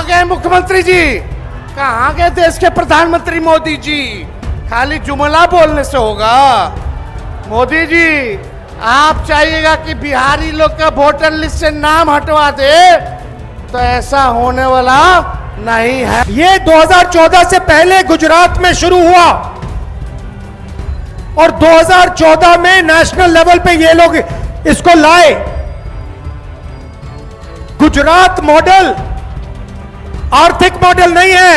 कहाँ गए मुख्यमंत्री जी? कहाँ गए देश के प्रधानमंत्री मोदी जी? खाली जुमला बोलने से होगा? मोदी जी, आप चाहिएगा कि बिहारी लोग का वोटर लिस्ट से नाम हटवा दे, तो ऐसा होने वाला नहीं है। ये 2014 से पहले गुजरात में शुरू हुआ और 2014 में नेशनल लेवल पे ये लोग इसको लाए। गुजरात मॉडल आर्थिक मॉडल नहीं है,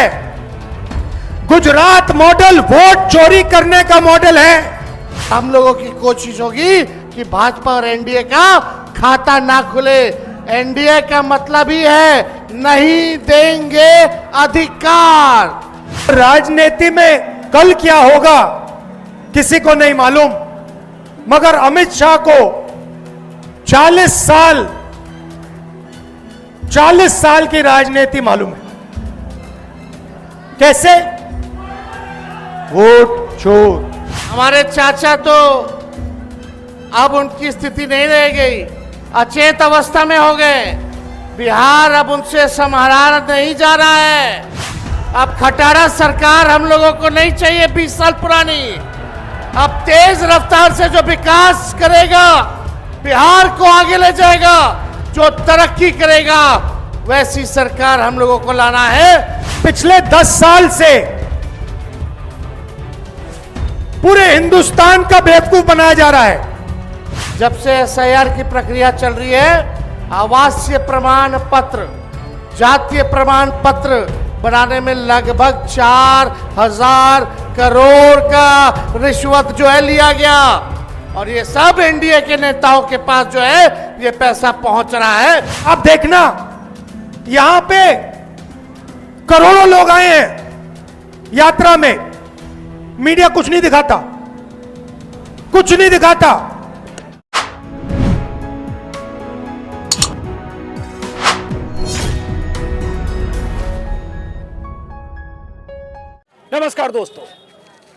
गुजरात मॉडल वोट चोरी करने का मॉडल है। हम लोगों की कोशिश होगी कि भाजपा और एनडीए का खाता ना खुले। एनडीए का मतलब ही है नहीं देंगे अधिकार। राजनीति में कल क्या होगा किसी को नहीं मालूम, मगर अमित शाह को 40 साल की राजनीति मालूम है। कैसे? वोट चोर। हमारे चाचा तो अब उनकी स्थिति नहीं रह गई, अचेत अवस्था में हो गए। बिहार अब उनसे संभाला नहीं जा रहा है। अब खटारा सरकार हम लोगों को नहीं चाहिए 20 साल पुरानी। अब तेज रफ्तार से जो विकास करेगा, बिहार को आगे ले जाएगा, जो तरक्की करेगा, वैसी सरकार हम लोगों को लाना है। पिछले 10 साल से पूरे हिंदुस्तान का बेवकूफ बनाया जा रहा है। जब से एसआईआर की प्रक्रिया चल रही है, आवासीय प्रमाण पत्र, जातीय प्रमाण पत्र बनाने में लगभग 4000 करोड़ का रिश्वत जो है लिया गया, और ये सब एनडीए के नेताओं के पास जो है ये पैसा पहुंच रहा है। अब देखना, यहां पे करोड़ों लोग आए हैं यात्रा में, मीडिया कुछ नहीं दिखाता, कुछ नहीं दिखाता। नमस्कार दोस्तों,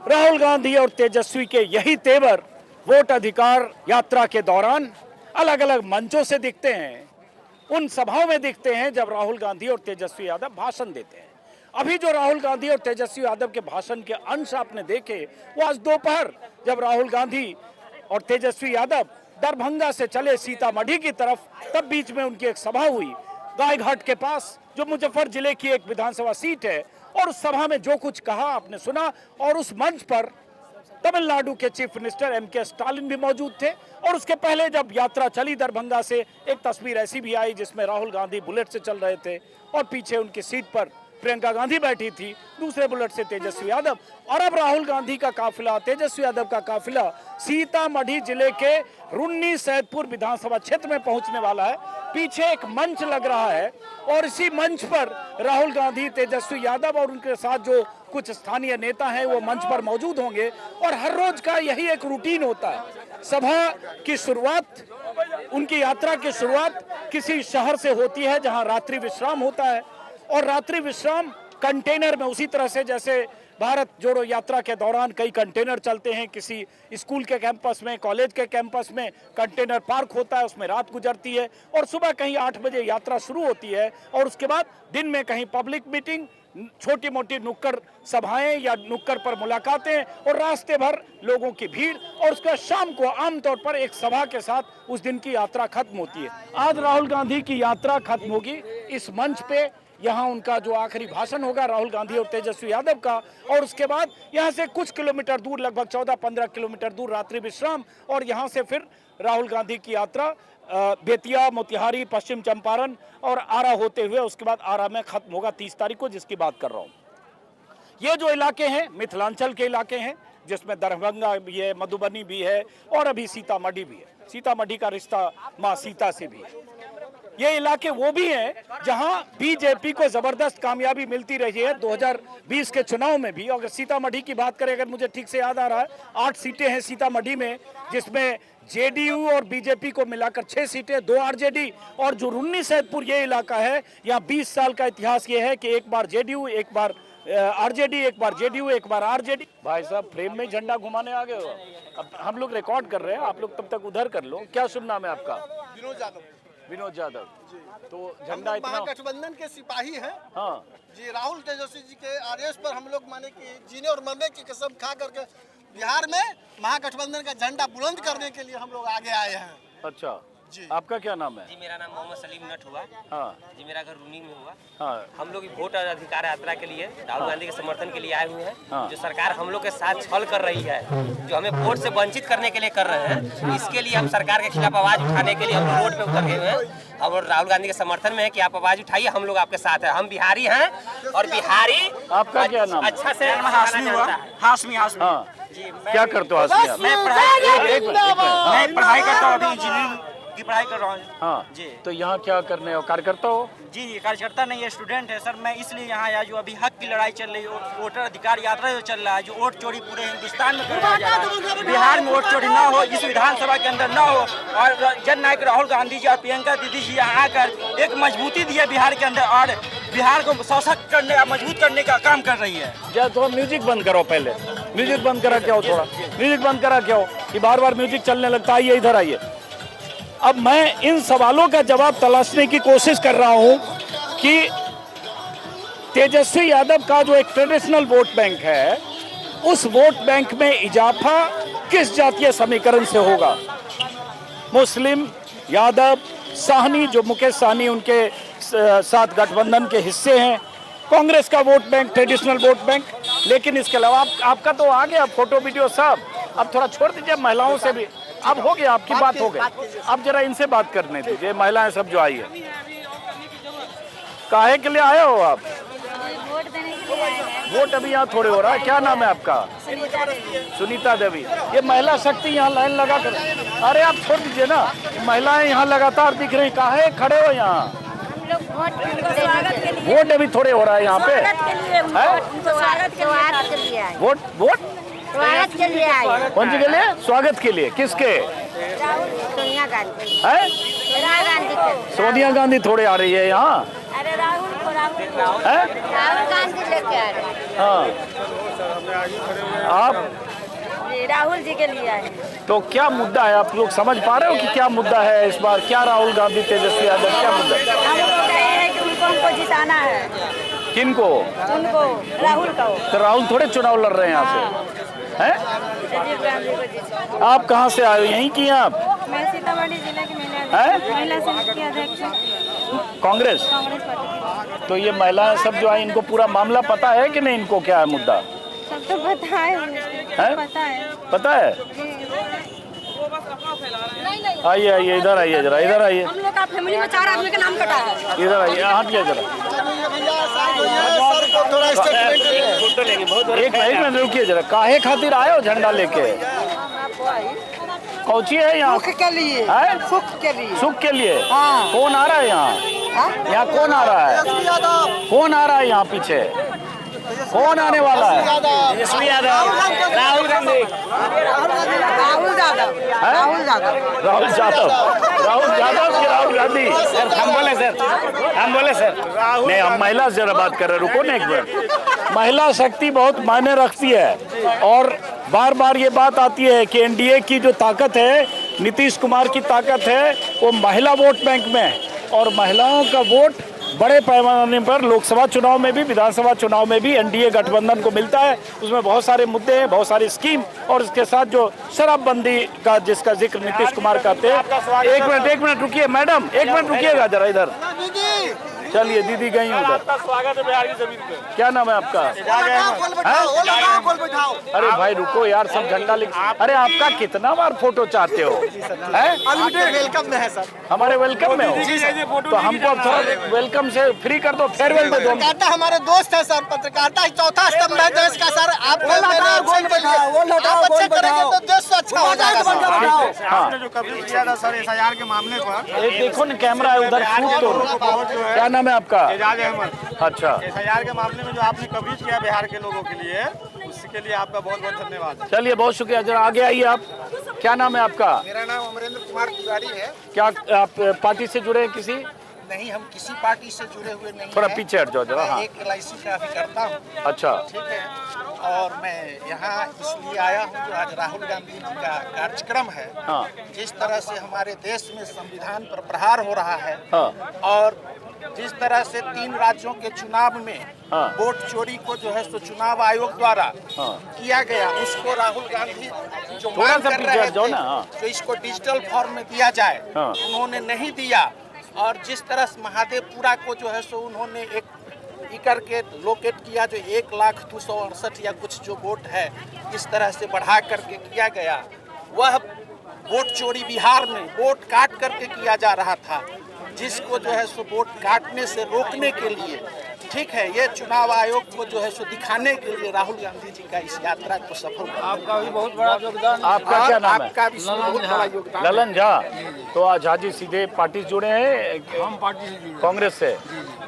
राहुल गांधी और तेजस्वी के यही तेवर वोट अधिकार यात्रा के दौरान अलग अलग मंचों से दिखते हैं। उन सभाओं में दिखते हैं जब राहुल गांधी और तेजस्वी यादव भाषण देते हैं। अभी जो राहुल गांधी और तेजस्वी यादव के भाषण के अंश आपने देखे, वो आज दोपहर जब राहुल गांधी और तेजस्वी यादव दरभंगा से चले सीतामढ़ी की तरफ, तब बीच में उनकी एक सभा हुई गायघाट के पास, जो मुजफ्फर जिले की एक विधानसभा सीट है। और उस सभा में जो कुछ कहा आपने सुना, और उस मंच पर तमिलनाडु के चीफ मिनिस्टर एमके स्टालिन भी मौजूद थे। और उसके पहले जब यात्रा चली दरभंगा से, एक तस्वीर ऐसी भी आई जिसमें राहुल गांधी बुलेट से चल रहे थे और पीछे उनकी सीट पर प्रियंका गांधी बैठी थी, दूसरे बुलेट से तेजस्वी यादव। और अब राहुल गांधी का काफिला, तेजस्वी यादव का काफिला सीतामढ़ी जिले के रुन्नी सैदपुर विधानसभा क्षेत्र में पहुंचने वाला है। पीछे एक मंच लग रहा है और इसी मंच पर राहुल गांधी, तेजस्वी यादव और उनके साथ जो कुछ स्थानीय नेता हैं वो मंच पर मौजूद होंगे। और हर रोज का यही एक रूटीन होता है। सभा की शुरुआत, उनकी यात्रा की शुरुआत किसी शहर से होती है जहां रात्रि विश्राम होता है, और रात्रि विश्राम कंटेनर में, उसी तरह से जैसे भारत जोड़ो यात्रा के दौरान कई कंटेनर चलते हैं, किसी स्कूल के कैंपस में, कॉलेज के कैंपस में कंटेनर पार्क होता है, उसमें रात गुजरती है और सुबह कहीं 8 बजे यात्रा शुरू होती है। और उसके बाद दिन में कहीं पब्लिक मीटिंग, छोटी मोटी नुक्कड़ सभाएं या नुक्कड़ पर मुलाकातें और रास्ते भर लोगों की भीड़, और उसके शाम को आमतौर पर एक सभा के साथ उस दिन की यात्रा खत्म होती है। आज राहुल गांधी की यात्रा खत्म होगी इस मंच पे। यहाँ उनका जो आखिरी भाषण होगा राहुल गांधी और तेजस्वी यादव का, और उसके बाद यहाँ से कुछ किलोमीटर दूर, लगभग 14-15 किलोमीटर दूर रात्रि विश्राम, और यहाँ से फिर राहुल गांधी की यात्रा बेतिया, मोतिहारी, पश्चिम चंपारण और आरा होते हुए उसके बाद आरा में खत्म होगा 30 तारीख को, जिसकी बात कर रहा हूँ। ये जो इलाके हैं मिथिलांचल के इलाके हैं, जिसमें दरभंगा भी है, मधुबनी भी है और अभी सीतामढ़ी भी है। सीतामढ़ी का रिश्ता माँ सीता से भी है। ये इलाके वो भी हैं जहां बीजेपी को जबरदस्त कामयाबी मिलती रही है 2020 के चुनाव में भी। अगर सीतामढ़ी की बात करें, अगर मुझे ठीक से याद आ रहा है, 8 सीटें हैं सीतामढ़ी में, जिसमें जेडीयू और बीजेपी को मिलाकर 6 सीटें, 2 आरजेडी। और जो रुन्नी सैदपुर ये इलाका है, यहाँ 20 साल का इतिहास ये है कि एक बार जेडीयू, एक बार आरजेडी, एक बार जेडीयू, एक बार आरजेडी। भाई साहब फ्रेम में झंडा घुमाने आ गए हो। अब हम लोग रिकॉर्ड कर रहे हैं, आप लोग तब तक उधर कर लो। क्या शुभ नाम है आपका? विनोद यादव जी। तो हम झंडा लोग इतना महागठबंधन के सिपाही हैं हाँ जी। राहुल तेजस्वी जी के आदेश पर हम लोग माने कि जीने और मरने की कसम खा करके बिहार में महागठबंधन का झंडा बुलंद करने के लिए हम लोग आगे आए हैं। अच्छा जी। आपका क्या नाम है? जी मेरा नाम मोहम्मद सलीम नट हुआ। हाँ जी मेरा घर रूनी में हुआ। हाँ हम लोग वोट अधिकार यात्रा के लिए राहुल गांधी के समर्थन के लिए आए हुए हैं। हाँ। जो सरकार हम लोग के साथ छल कर रही है, जो हमें वोट से वंचित करने के लिए कर रहे हैं, इसके लिए हम सरकार के खिलाफ आवाज उठाने के लिए हम रोड पे उतर गए हुए हैं और राहुल गांधी के समर्थन में है कि आप आवाज उठाइए, हम लोग आपके साथ हैं। हम बिहारी हैं और बिहारी आपका क्या नाम है? अच्छा से हाशमी हुआ। हाशमी हाँ क्या करते हो आज आप? मैं पढ़ाई करता हूँ, अभी इंजीनियरिंग की पढ़ाई कर रहा हूँ। हाँ जी। तो यहाँ क्या करने हो? कार्यकर्ता हो? जी कार्यकर्ता नहीं है, स्टूडेंट है सर। मैं इसलिए यहाँ आया जो अभी हक की लड़ाई चल रही है, वोटर अधिकार यात्रा जो चल रहा है, जो वोट चोरी पूरे हिंदुस्तान में कराया जा रहा है। बिहार में वोट चोरी ना हो, इस विधानसभा के अंदर ना हो, और जननायक राहुल गांधी जी और प्रियंका दीदी जी यहाँ आकर एक मजबूती दी है बिहार के अंदर और बिहार को सशक्त करने मजबूत करने का काम कर रही है। क्या थोड़ा म्यूजिक बंद करो, पहले म्यूजिक बंद करा क्या हो, थोड़ा म्यूजिक बंद करा क्या हो कि बार बार म्यूजिक चलने लगता है। आइए इधर आइए। अब मैं इन सवालों का जवाब तलाशने की कोशिश कर रहा हूं कि तेजस्वी यादव का जो एक ट्रेडिशनल वोट बैंक है, उस वोट बैंक में इजाफा किस जातीय समीकरण से होगा? मुस्लिम, यादव, साहनी, जो मुकेश साहनी उनके साथ गठबंधन के हिस्से हैं, कांग्रेस का vote bank, traditional vote bank. लेकिन इसके अलावा आपका तो आ गया फोटो वीडियो सब, अब थोड़ा छोड़ दीजिए महिलाओं से भी। अब हो गया, आपकी बात हो गई, अब जरा इनसे बात करने दीजिए। महिलाएं सब जो आई है, काहे के लिए आए हो आप? वोट देने के लिए आए हैं। वोट अभी यहाँ थोड़े हो रहा है। क्या नाम है आपका? सुनीता देवी। ये महिला शक्ति यहाँ लाइन लगा कर, अरे आप छोड़ दीजिए ना, महिलाएं यहाँ लगातार दिख रही, काहे खड़े हो यहाँ? हम लोग वोट स्वागत के लिए, वोट अभी थोड़े हो रहा है यहाँ पे, स्वागत के लिए, स्वागत के लिए आए। वोट वोट स्वागत के लिए आए। कौन सी के लिए? स्वागत के लिए किसके? राहुल सोनिया गांधी। है सोनिया गांधी के। सोनिया गांधी थोड़े आ रही है यहाँ अरे राहुल को है? राहुल गांधी लेके आ रहे हैं। हाँ आप राहुल जी के लिए आए। तो क्या मुद्दा है? आप लोग समझ पा रहे हो कि क्या मुद्दा है इस बार? क्या राहुल गांधी, तेजस्वी यादव, क्या मुद्दा है? हम लोग कह रहे हैं कि उनको हमको जिताना है। किनको? उनको, राहुल को। तो राहुल थोड़े चुनाव लड़ रहे हैं यहाँ से, हैं? राजीव गांधी को जिताना। आप कहाँ से आए हो? यहीं की हैं आप? मैं सीतामढ़ी जिले की हैं? महिला संघ की अध्यक्ष हूँ। कांग्रेस। कांग्रेस पार्टी की। तो ये महिलाएं सब जो आई, इनको पूरा मामला पता है कि नहीं? इनको क्या है मुद्दा? सब तो पता है, पता है। पता है? आइए आइए, इधर आइए जरा, इधर आइए। हम लोग का फैमिली में 4 आदमी का नाम कटा है। इधर आइए, हटिए जरा। एक मिनट रुकिए जरा। काहे खातिर आए हो झंडा लेके? कौची है यहाँ? सुख के लिए। है? सुख के लिए। सुख के लिए। हाँ। कौन आ रहा है यहाँ? यहाँ कौन आ रहा है? कौन आ रहा है यहाँ पीछे? कौन आने वाला है? तेजस्वी यादव, राहुल गांधी, राहुल यादव। राहुल यादव। राहुल यादव। राहुल यादव की राहुल गांधी। सर हम बोले सर, हम बोले सर। नहीं, हम महिला से जरा बात कर रहे हैं, रुको ना एक मिनट। महिला शक्ति बहुत मायने रखती है और बार बार ये बात आती है कि एनडीए की जो ताकत है, नीतीश कुमार की ताकत है, वो महिला वोट बैंक में है और महिलाओं का वोट बड़े पैमाने पर लोकसभा चुनाव में भी, विधानसभा चुनाव में भी एनडीए गठबंधन को मिलता है। उसमें बहुत सारे मुद्दे हैं, बहुत सारी स्कीम, और इसके साथ जो शराबबंदी का जिसका जिक्र नीतीश कुमार करते हैं। एक मिनट रुकिए मैडम, एक मिनट रुकिएगा जरा इधर। चलिए दीदी गई उधर। स्वागत है बिहार की जमीन पे। क्या नाम है आपका? अरे भाई रुको यार, सब झंडा लिख। अरे आपका कितना बार फोटो चाहते हो? वेलकम में है सर। हमारे वेलकम में हो तो हमको अब थोड़ा वेलकम से फ्री कर दो, फेयरवेल दे दो। पत्रकारिता हमारे दोस्त है सर। पत्रकारिता ही चौथा स्तंभ है देश का सर। आप अच्छे करेंगे तो देश अच्छा हो जाएगा। हाँ जो कवरेज किया था सर एसआईआर के मामले पर, एक देखो ना, कैमरा है उधर, फूट तो। क्या नाम है आपका? एजाज अहमद। अच्छा, एसआईआर के मामले में जो आपने कवरेज किया बिहार के लोगों के लिए, उसके लिए आपका बहुत बहुत धन्यवाद। चलिए बहुत शुक्रिया। जरा आगे आइए आप। क्या नाम है आपका? मेरा नाम अमरेंद्र कुमार तिवारी है। क्या आप पार्टी से जुड़े हैं किसी? नहीं, हम किसी पार्टी से जुड़े हुए नहीं थोड़ा हैं। पीछे हट जाओ जरा। मैं हाँ, एक LIC का भी करता हूँ। अच्छा, ठीक है, और मैं यहाँ इसलिए आया हूँ जो आज राहुल गांधी जी का कार्यक्रम है। हाँ, जिस तरह से हमारे देश में संविधान पर प्रहार हो रहा है हाँ, और जिस तरह से 3 राज्यों के चुनाव में हाँ। वोट चोरी को जो है सो चुनाव आयोग द्वारा हाँ। किया गया, उसको राहुल गांधी जो थोड़ा मांग सा कर पीछे रहे हट जाओ थे ना, हाँ। जो इसको डिजिटल फॉर्म में दिया जाए, हाँ। उन्होंने नहीं दिया। और जिस तरह से महादेवपुरा को जो है सो उन्होंने एक करके लोकेट किया, जो 1,268 या कुछ जो वोट है इस तरह से बढ़ा करके किया गया, वह वोट चोरी बिहार में वोट काट करके किया जा रहा था, जिसको जो है सो वोट काटने से रोकने के लिए, ठीक है, ये चुनाव आयोग को जो है सो दिखाने के लिए राहुल गांधी जी का इस यात्रा को सफल। आपका भी बहुत बड़ा योगदान। आपका क्या नाम है? आपका भी इसमें बहुत बड़ा योगदान है। ललन झा। तो आज झा जी सीधे पार्टी से जुड़े हैं? हम पार्टी से जुड़े, कांग्रेस से।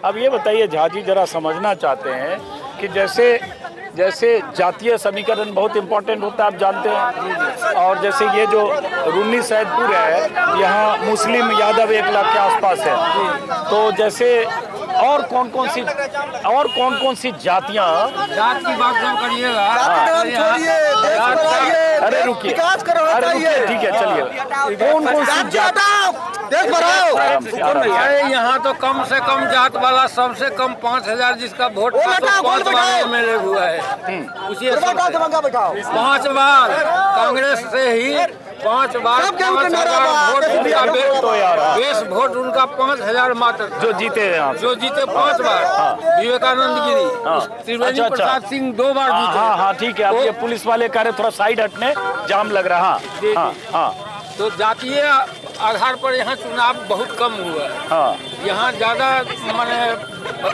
अब ये बताइए झा जी, जरा समझना चाहते हैं कि जैसे जातीय समीकरण बहुत इम्पोर्टेंट होता है, आप जानते हैं, और जैसे ये जो रून्नी सैदपुर है, यहाँ मुस्लिम यादव 1 लाख के आसपास है, तो जैसे और कौन कौन सी जातियाँ, जात की बात कम करिएगा। अरे रुकिए, अरे रुकिए, ठीक है, चलिए, कौन सी जात, अरे यहाँ तो कम से कम जात वाला सबसे कम 5,000 जिसका वोट था, तो 5 बार MLA हुआ है। उसी 5 बार कांग्रेस से ही 5 बार 5,000 वोट उनका तो यार, हाँ। बेस वोट उनका 5,000 मात्र जो जीते हैं यहाँ से। जो जीते 5 बार। विवेकानंद गिरी, त्रिवेणी अच्छा। प्रसाद सिंह 2 बार जीते। हाँ हाँ, ठीक है। अब ये पुलिस वाले कह रहे थोड़ा साइड हटने, जाम लग रहा। हाँ हाँ तो जातीय आधार पर यहाँ चुनाव बहुत कम हुआ है। हाँ, यहाँ ज़्यादा माने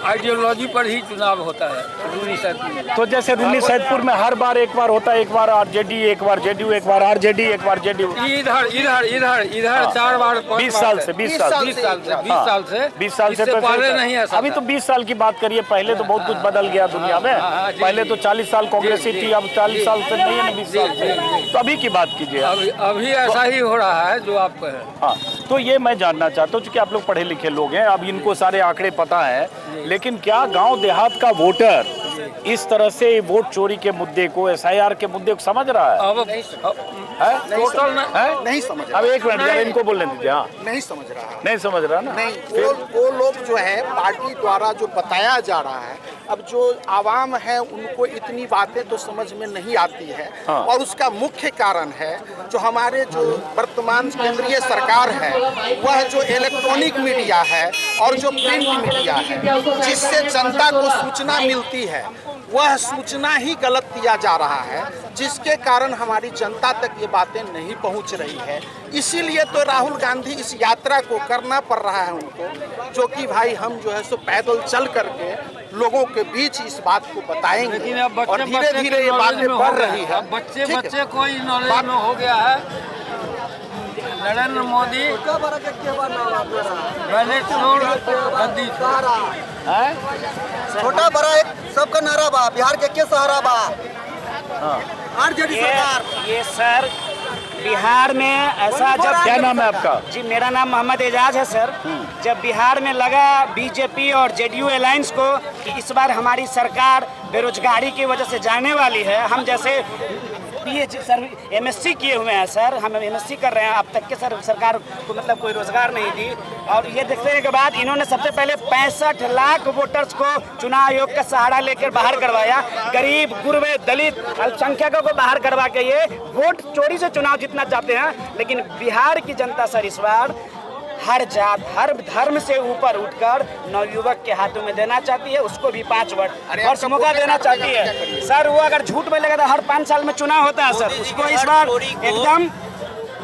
आइडियोलॉजी पर ही चुनाव होता है रून्नी सैदपुर। तो जैसे रून्नी सैदपुर में हर बार एक बार होता है, एक बार RJD, एक बार JDU, एक बार RJD, एक बार JDU। इधर 4 बार 20 साल से 20 साल से तो पहले नहीं है। अभी तो 20 साल की बात करिए, पहले तो बहुत कुछ बदल गया दुनिया में। पहले तो 40 साल कांग्रेस थी, अब 40 साल से नहीं है, 20 साल से। तो अभी की बात कीजिए। अभी ऐसा ही हो रहा है जो आप कहें। हाँ, तो ये मैं जानना चाहता हूँ, चूंकि आप लोग पढ़े लिखे लोग हैं, अब इनको सारे आंकड़े पता है, लेकिन क्या गांव देहात का वोटर इस तरह से वोट चोरी के मुद्दे को, SIR के मुद्दे को समझ रहा है? अब टोटल नहीं समझ अब एक मिनट यार, इनको बोलने दीजिए। हाँ, नहीं समझ रहा, नहीं समझ रहा ना? नहीं, वो लोग जो है पार्टी द्वारा जो बताया जा रहा है, अब जो आवाम है उनको इतनी बातें तो समझ में नहीं आती है। हाँ। और उसका मुख्य कारण है जो हमारे जो वर्तमान केंद्रीय सरकार है, वह जो इलेक्ट्रॉनिक मीडिया है और जो प्रिंट मीडिया है, जिससे जनता को सूचना मिलती है, वह सूचना ही गलत दिया जा रहा है, जिसके कारण हमारी जनता तक ये बातें नहीं पहुंच रही है। इसीलिए तो राहुल गांधी इस यात्रा को करना पड़ रहा है उनको, जो कि भाई हम जो है सो पैदल चल करके लोगों के बीच इस बात को बताएंगे। लेकिन अब और धीरे धीरे ये बातें बढ़ रही है। बच्चे कोई नॉलेज में हो गया है। नरेंद्र मोदी पहले छोड़ गद्दी छोटा बड़ा एक सबका नारा बा, बिहार के सहारा बा। RJD सरकार। ये सर बिहार में ऐसा जब, क्या नाम है आपका? जी मेरा नाम मोहम्मद एजाज है सर। जब बिहार में लगा BJP और JDU अलायंस को कि इस बार हमारी सरकार बेरोजगारी की वजह से जाने वाली है, हम जैसे सर MSc किए हुए हैं सर, हम MSc कर रहे हैं, अब तक के सर सरकार को मतलब कोई रोजगार नहीं दी। और ये देखने के बाद इन्होंने सबसे पहले 65 लाख वोटर्स को चुनाव आयोग का सहारा लेकर बाहर करवाया। गरीब, गुरबे, दलित, अल्पसंख्यकों को बाहर करवा के ये वोट चोरी से चुनाव जीतना चाहते हैं। लेकिन बिहार की जनता सर इस बार हर जात, हर धर्म से ऊपर उठकर नवयुवक के हाथों में देना चाहती है, उसको भी 5 वर्ष मौका देना चाहती है सर। वो अगर झूठ बोलेगा तो हर 5 साल में चुनाव होता है सर, उसको इस बार एकदम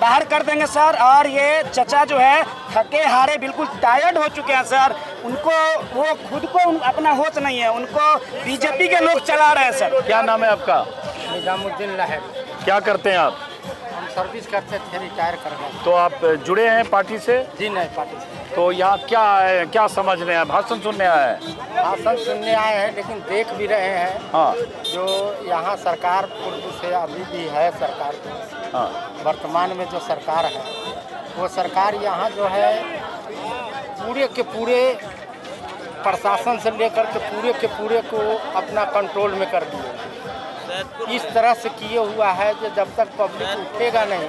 बाहर कर देंगे सर। और ये चचा जो है थके हारे बिल्कुल टायर्ड हो चुके हैं सर, उनको वो खुद को अपना होश नहीं है, उनको BJP के लोग चला रहे हैं सर। क्या नाम है आपका? निजामुद्दीन लाहिब। क्या करते हैं आप? सर्विस करते थे, रिटायर कर गए। तो आप जुड़े हैं पार्टी से? जी नहीं, पार्टी से। तो यहाँ क्या है, क्या समझ रहे हैं? भाषण सुनने आए हैं? भाषण सुनने आए हैं, लेकिन देख भी रहे हैं। हाँ, जो यहाँ सरकार पूर्व से अभी भी है सरकार को, हाँ, वर्तमान में जो सरकार है वो सरकार यहाँ जो है पूरे के पूरे प्रशासन से लेकर के पूरे को अपना कंट्रोल में कर दिए। इस तरह से किए हुआ है कि जब तक पब्लिक उठेगा नहीं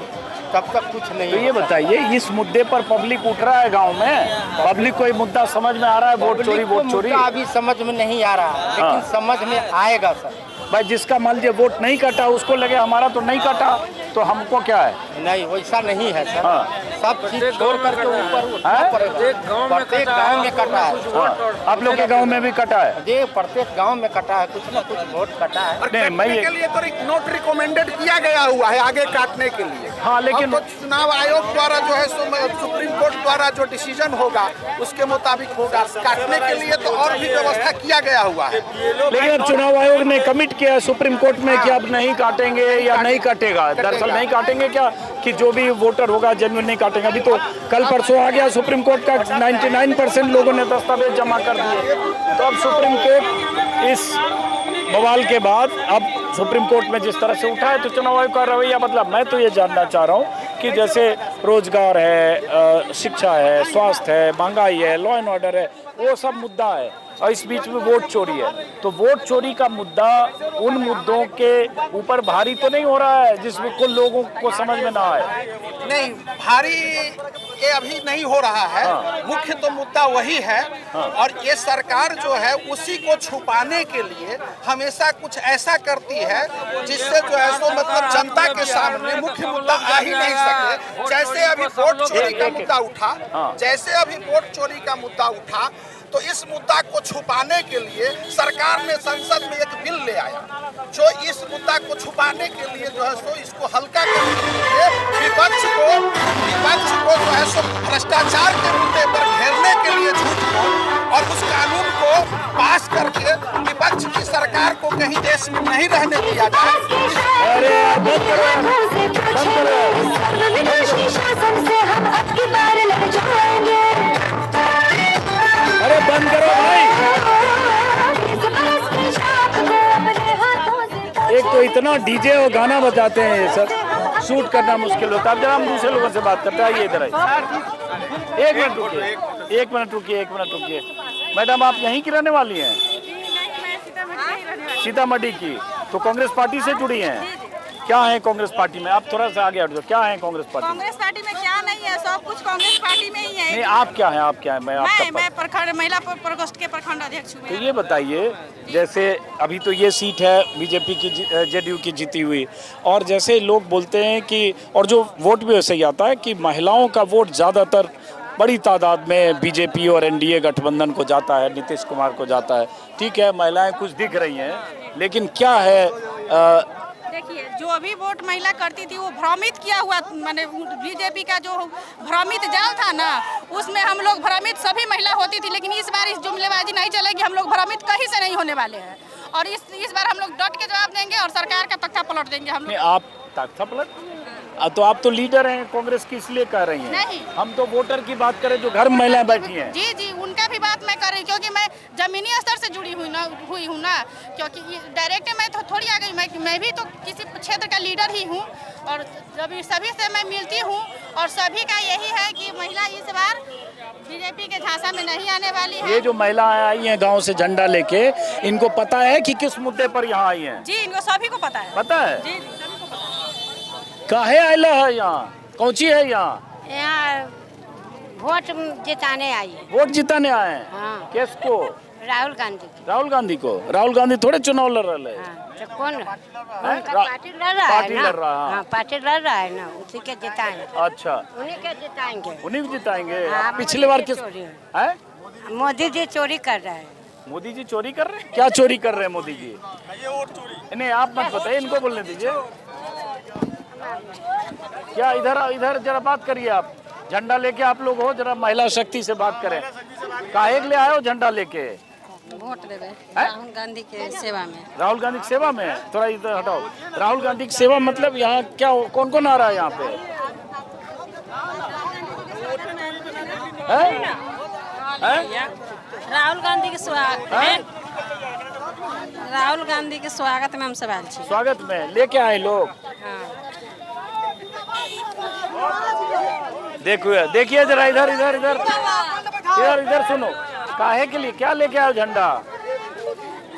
तब तक कुछ नहीं। तो ये बताइए, इस मुद्दे पर पब्लिक उठ रहा है गांव में? पब्लिक को ये मुद्दा समझ में आ रहा है? वोट चोरी अभी समझ में नहीं आ रहा है, लेकिन समझ में आएगा सर। भाई जिसका मान लीजिए वोट नहीं कटा उसको लगे हमारा तो नहीं कटा, तो हमको क्या है? नहीं, वैसा नहीं है सर। सब चीज छोड़ करके ऊपर उठना पड़ेगा। प्रत्येक गांव में कटा है। आप लोग के गांव में भी कटा है? जी, प्रत्येक गांव में कटा है, कुछ न कुछ वोट कटा है। और काटने के लिए तो नोट रिकमेंडेड किया गया हुआ है आगे काटने के लिए। हाँ, लेकिन तो चुनाव आयोग द्वारा जो है सुप्रीम कोर्ट द्वारा जो डिसीजन होगा उसके मुताबिक होगा। काटने के लिए तो और भी व्यवस्था किया गया हुआ है। लेकिन चुनाव आयोग ने कमिट किया सुप्रीम कोर्ट में कि अब नहीं काटेंगे या नहीं काटेगा। दरअसल नहीं काटेंगे क्या कि जो भी वोटर होगा जेन्युइन नहीं काटेंगे। अभी तो कल परसों आ गया सुप्रीम कोर्ट का 99% लोगों ने दस्तावेज जमा कर दिए। तो अब सुप्रीम कोर्ट इस बवाल के बाद अब सुप्रीम कोर्ट में जिस तरह से उठा है तो चुनाव आयोग का रवैया बदला। मैं तो ये जानना चाह रहा हूँ कि जैसे रोजगार है, शिक्षा है, स्वास्थ्य है, महंगाई है, लॉ एंड ऑर्डर है, वो सब मुद्दा है और इस बीच में वोट चोरी है। तो वोट चोरी का मुद्दा उन मुद्दों के ऊपर भारी तो नहीं हो रहा है जिसमें कुल लोगों को समझ में ना आए? नहीं, भारी ये अभी नहीं हो रहा है। मुख्य तो मुद्दा वही है। और ये सरकार जो है उसी को छुपाने के लिए हमेशा कुछ ऐसा करती है जिससे जो है सो मतलब जनता के सामने मुख्य मुद्दा आ ही नहीं सके। जैसे अभी वोट चोरी का मुद्दा उठा, तो इस मुद्दा को छुपाने के लिए सरकार ने संसद में एक बिल ले आया जो इस मुद्दा को छुपाने के लिए जो है सो इसको हल्का करने के लिए विपक्ष को जो है सो भ्रष्टाचार के मुद्दे पर घेरने के लिए झूठ को और उस कानून को पास करके विपक्ष की सरकार को कहीं देश में नहीं रहने दिया जाए। अरे बंद करो भाई। एक तो इतना डीजे और गाना बजाते हैं ये सब, शूट करना मुश्किल होता है। अब जरा हम दूसरे लोगों से बात करते हैं, इधर आइए। एक मिनट रुकिए। मैडम आप यहीं की रहने वाली हैं? सीतामढ़ी की। तो कांग्रेस पार्टी से जुड़ी हैं? क्या है कांग्रेस पार्टी में? आप थोड़ा सा आगे हट जाओ। क्या है कांग्रेस पार्टी? कांग्रेस पार्टी में क्या नहीं है, सब कुछ कांग्रेस पार्टी में ही है। नहीं, आप क्या हैं? मैं प्रखंड महिला प्रकोष्ठ के प्रखंड अध्यक्ष हूँ। तो ये बताइए, जैसे अभी तो ये सीट है बीजेपी की, जेडीयू की जीती हुई, और जैसे लोग बोलते हैं कि, और जो वोट भी वैसे ही आता है कि महिलाओं का वोट ज़्यादातर बड़ी तादाद में बीजेपी और एनडीए गठबंधन को जाता है, नीतीश कुमार को जाता है। ठीक है, महिलाएं कुछ दिख रही हैं, लेकिन क्या है देखिए, जो भी वोट महिला करती थी वो भ्रमित किया हुआ, माने बीजेपी का जो भ्रमित जाल था ना, उसमें हम लोग भ्रमित सभी महिला होती थी। लेकिन इस बार इस जुमलेबाजी नहीं चलेगी, हम लोग भ्रमित कहीं से नहीं होने वाले हैं। और इस बार हम लोग डट के जवाब देंगे और सरकार का तख्ता पलट देंगे हम लोग। आप तख्ता पलट? तो आप तो लीडर हैं कांग्रेस की, इसलिए कह रही हैं। नहीं, हम तो वोटर की बात करें जो घर में महिलाएं बैठी हैं। जी, उनका भी बात मैं कर रही, क्योंकि मैं जमीनी स्तर से जुड़ी हुई हूँ ना, क्योंकि डायरेक्ट मैं तो थोड़ी आ गई। मैं भी तो किसी क्षेत्र का लीडर ही हूँ और जब सभी से मैं मिलती हूँ और सभी का यही है कि महिला इस बार बीजेपी के झांसा में नहीं आने वाली है। ये जो महिलाएं आई हैं गांव से झंडा लेके, इनको पता है कि किस मुद्दे पर यहाँ आई हैं? जी, इनको सभी को पता है। पता है? जी, सभी को पता है। काहे आइला है यहाँ? कौची है यहाँ? यहाँ वोट जिताने आई है। वोट जिताने आए हैं? हाँ। किसको? राहुल गांधी। राहुल गांधी को? राहुल गांधी थोड़े चुनाव लड़ रहे हैं। हाँ, तो कौन? उनका पार्टी लड़ रहा है ना। हाँ, पार्टी लड़ रहा है ना, उसी के जिताएंगे। अच्छा, उन्हीं के जिताएंगे। उन्हीं को जिताएंगे। हाँ, पिछले बार किस है? मोदी जी चोरी कर रहे हैं। मोदी जी चोरी कर रहे हैं? क्या चोरी कर रहे हैं मोदी जी? नहीं, आप मत बताइए, इनको बोलने दीजिए। क्या इधर जरा बात करिए। आप झंडा लेके आप लोग हो, जरा महिला शक्ति से बात करें। काहे के लिए आए हो झंडा लेके? वोट देवे राहुल गांधी के सेवा में। राहुल गांधी की सेवा में? थोड़ा इधर हटाओ। राहुल गांधी की सेवा मतलब यहाँ क्या, कौन कौन आ रहा है यहाँ पे? राहुल गांधी के स्वागत में, राहुल गांधी के स्वागत में हम सब आए छी। स्वागत में लेके आए लोग। देखिए जरा इधर इधर सुनो, काहे के लिए क्या लेके आए झंडा?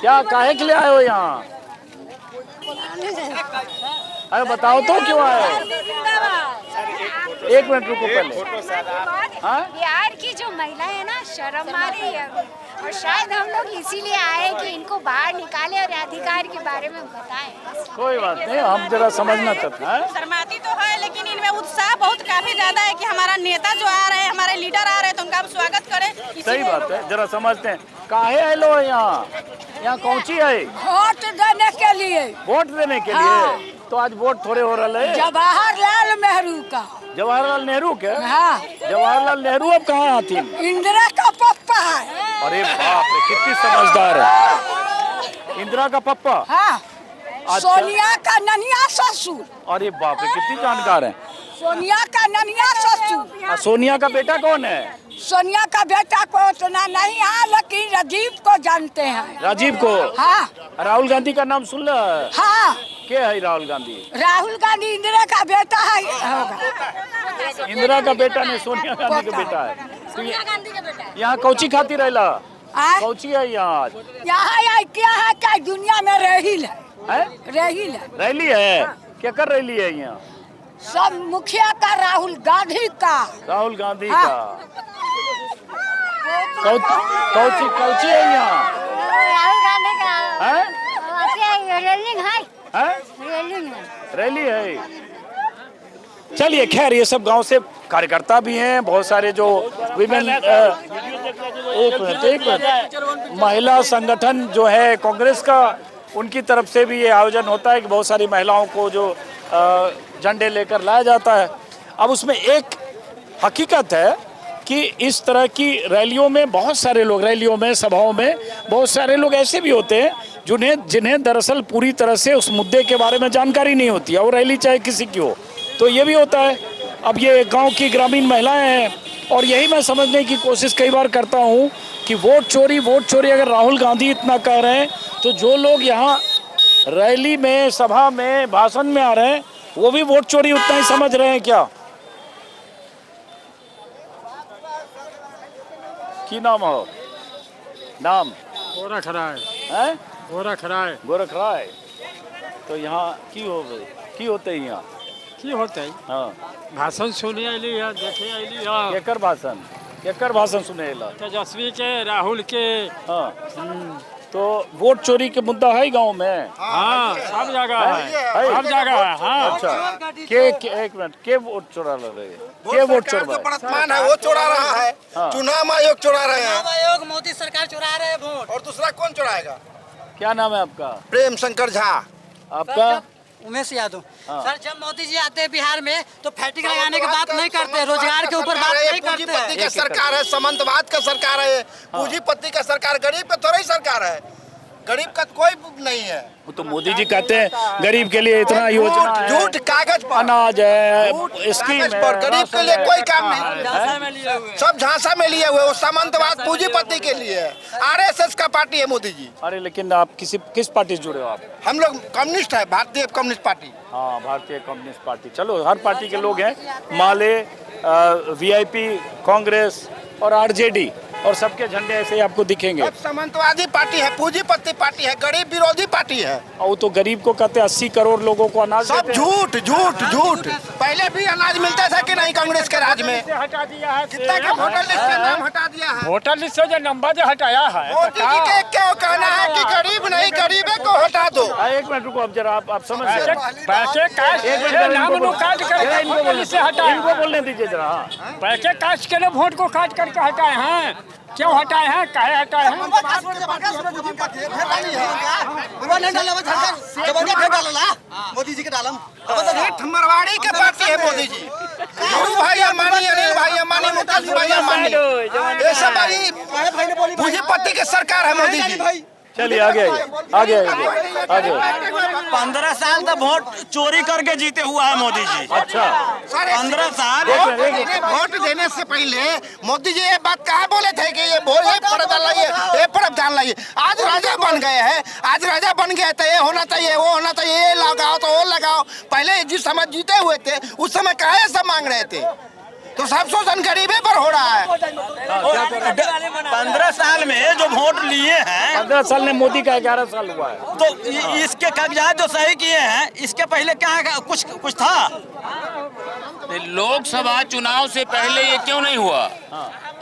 क्या काहे के लिए आए हो यहाँ? अरे बताओ तो क्यों आए? एक मिनट रुको पहले। बिहार की जो महिला है ना, शर्म आ रही है और शायद हम लोग इसीलिए आए कि इनको बाहर निकाले और अधिकार के बारे में बताएं। कोई बात नहीं, हम जरा समझना चाहते हैं। शर्माती तो है, लेकिन इनमें उत्साह बहुत काफी ज्यादा है कि हमारा नेता जो आ रहे हैं, हमारे लीडर आ रहे हैं, तो उनका हम स्वागत करें। सही बात है, जरा समझते हैं। काहे आए लो यहाँ? यहाँ कौन सी है? वोट देने के लिए। वोट देने के लिए? तो आज वोट थोड़े हो रहा है। जवाहरलाल नेहरू का। जवाहरलाल नेहरू के? हाँ। जवाहरलाल नेहरू अब कहाँ आती? इंदिरा का पप्पा है। अरे बाप रे, कितनी समझदार है। इंदिरा का पप्पा? हाँ। सोनिया का ननिया ससुर। अरे बाप रे, कितनी जानकार है। सोनिया का ननिया ससुर। सोनिया का बेटा कौन है? सोनिया का बेटा को उतना नहीं है, लेकिन राजीव को जानते हैं। राजीव को? हाँ। राहुल गांधी का नाम सुन ला? हाँ। क्या है राहुल गांधी? राहुल गांधी इंदिरा का बेटा है होगा। इंदिरा का बेटा नहीं, सोनिया गांधी का बेटा है। सोनिया गांधी का बेटा है। यहाँ कौची खाती रहेला? कौची है यहाँ? यहाँ क्या है, क्या दुनिया में रहील है? रहील है। रैली है? क्या कर रैली है यहाँ? सब मुखिया का, राहुल गांधी का। राहुल गांधी का। कौची कौची है यहाँ? राहुल गांधी का रैली है। चलिए, खैर ये सब गांव से कार्यकर्ता भी हैं, बहुत सारे जो विमेन एक मिनट महिला संगठन जो है कांग्रेस का, उनकी तरफ से भी ये आयोजन होता है कि बहुत सारी महिलाओं को जो झंडे लेकर लाया जाता है। अब उसमें एक हकीकत है कि इस तरह की रैलियों में बहुत सारे लोग, रैलियों में, सभाओं में बहुत सारे लोग ऐसे भी होते हैं जिन्हें दरअसल पूरी तरह से उस मुद्दे के बारे में जानकारी नहीं होती है, और रैली चाहे किसी की हो, तो ये भी होता है। अब ये गांव की ग्रामीण महिलाएं हैं, और यही मैं समझने की कोशिश कई बार करता हूं कि वोट चोरी अगर राहुल गांधी इतना कह रहे हैं, तो जो लोग यहाँ रैली में, सभा में, भाषण में आ रहे हैं, वो भी वोट चोरी उतना ही समझ रहे हैं क्या? की नाम हो? नाम? गोरख राय। हैं? गोरख राय। गोरख राय। तो यहाँ की होते हैं यहाँ? की होते हैं? हाँ। भाषण सुने अली है, देखे अली है। केकर भाषण सुने अला? तेजस्वी के, राहुल के। हाँ। तो वोट चोरी के मुद्दा है गांव में? हाँ, सब जगह है, सब जगह है। हाँ। अच्छा, एक मिनट, के वोट चोरा रहे हैं? के वोट चोरा? वर्तमान है वो चोरा रहा है। चुनाव आयोग चोरा रहे हैं। चुनाव आयोग, मोदी सरकार चुरा रहे हैं वोट। और दूसरा कौन चुराएगा? क्या नाम है आपका? प्रेम शंकर झा। आपका? उमेश यादव। सर, जब मोदी जी आते हैं बिहार में तो फैक्ट्री लगाने की बात नहीं करते, रोजगार के ऊपर बात नहीं करते। पूंजीपति का सरकार है, सामंतवाद का सरकार है, पूंजीपति का सरकार, गरीब का थोड़ा ही सरकार है। गरीब का कोई नहीं है। वो तो मोदी जी कहते हैं गरीब के लिए इतना योजना है, झूठ कागज पर, अनाज है, स्कीम पर, गरीब के लिए कोई काम नहीं। सब झांसा में लिए हुए, वो सामंतवाद पूंजीपति के लिए है। आरएसएस का पार्टी है मोदी जी। अरे लेकिन आप किस पार्टी से जुड़े हो आप? हम लोग कम्युनिस्ट है, भारतीय कम्युनिस्ट पार्टी। हाँ, भारतीय कम्युनिस्ट पार्टी। चलो, हर पार्टी के लोग हैं, माले, वीआईपी, कांग्रेस और आरजेडी, और सबके झंडे ऐसे ही आपको दिखेंगे। सामंतवादी पार्टी है, पूंजीपति पार्टी है, गरीब विरोधी पार्टी है। और तो गरीब को कहते 80 करोड़ लोगों को अनाज सब झूठ झूठ झूठ। पहले भी अनाज मिलता था कि नहीं कांग्रेस के राज में? हटा दिया है, कितना का वोटर लिस्ट से नाम हटा दिया है। वोटर लिस्ट से जो नंबर जो हटाया है, मोदी जी के क्यों कहना है कि गरीब नहीं, गरीबे को हटा दो। एक मिनट रुको, अब जरा आप समझ पैसे कास्ट नाम काट करके वोटर लिस्ट से हटाए। इनको बोलने दीजिए जरा। पैसे कास्ट के लिए वोट को काट करके हटाए हैं। क्यों हटाए हैं, काहे हटाए हैं? मोदी जी के डालम मरवाड़ी के पार्टी है मोदी जी। गुरु भाई अंबानी, अनिल भाई अंबानी, मुकेश भाई अंबानी, ये सब भाई पूंजीपति की सरकार है मोदी जी। चलिए आगे आगे आगे। 15 साल तक वोट चोरी करके जीते हुआ है मोदी जी। अच्छा, 15 साल वोट देने से पहले मोदी जी ये बात कहाँ बोले थे कि ये पर्व डाल लाइए। आज राजा बन गए हैं, आज राजा बन गए थे, ये होना चाहिए, वो होना चाहिए, ये लगाओ तो वो लगाओ। पहले जिस समय जीते हुए थे उस समय काहे सब मांग रहे थे? तो तो सब शोषण गरीबी पर हो रहा है। 15 साल में जो वोट लिए हैं, 15 साल में मोदी का 11 साल हुआ है, तो इसके कागजात जो सही किए हैं, इसके पहले क्या कुछ था? लोकसभा चुनाव से पहले ये क्यों नहीं हुआ?